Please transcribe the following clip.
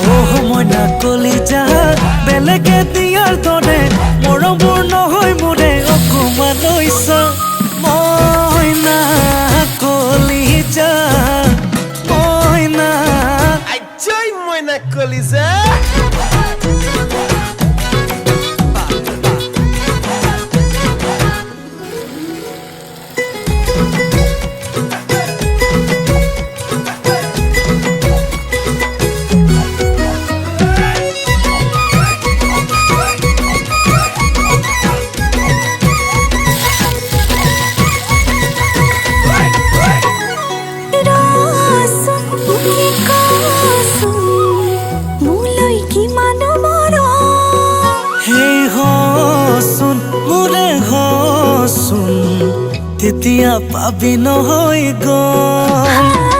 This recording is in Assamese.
Oh মইনা কলিজা বেলেগে দিয়াৰ দৰে মৰমবোৰ নহয় মোৰে অকমান লৈছা মইনা কলিজা মইনা আইজৈ মইনা কলিজা তেতিয়া পাবি নহয় গম